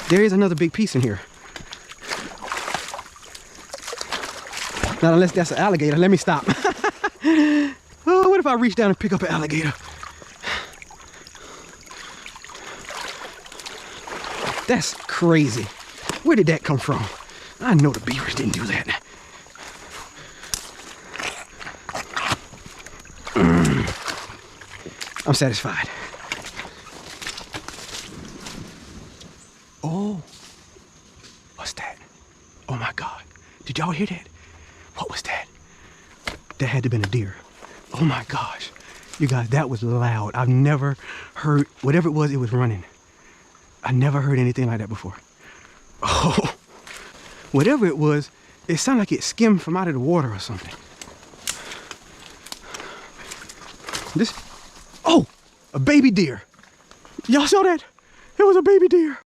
There is another big piece in here. Not unless that's an alligator. Let me stop. Oh, what if I reach down and pick up an alligator? That's crazy. Where did that come from? I know the beavers didn't do that. I'm satisfied. Oh, what's that? Oh my God. Did y'all hear that? What was that? That had to have been a deer. Oh my gosh. You guys, that was loud. I've never heard, whatever it was running. I never heard anything like that before. Oh, whatever it was, it sounded like it skimmed from out of the water or something. Oh, a baby deer. Y'all saw that? It was a baby deer.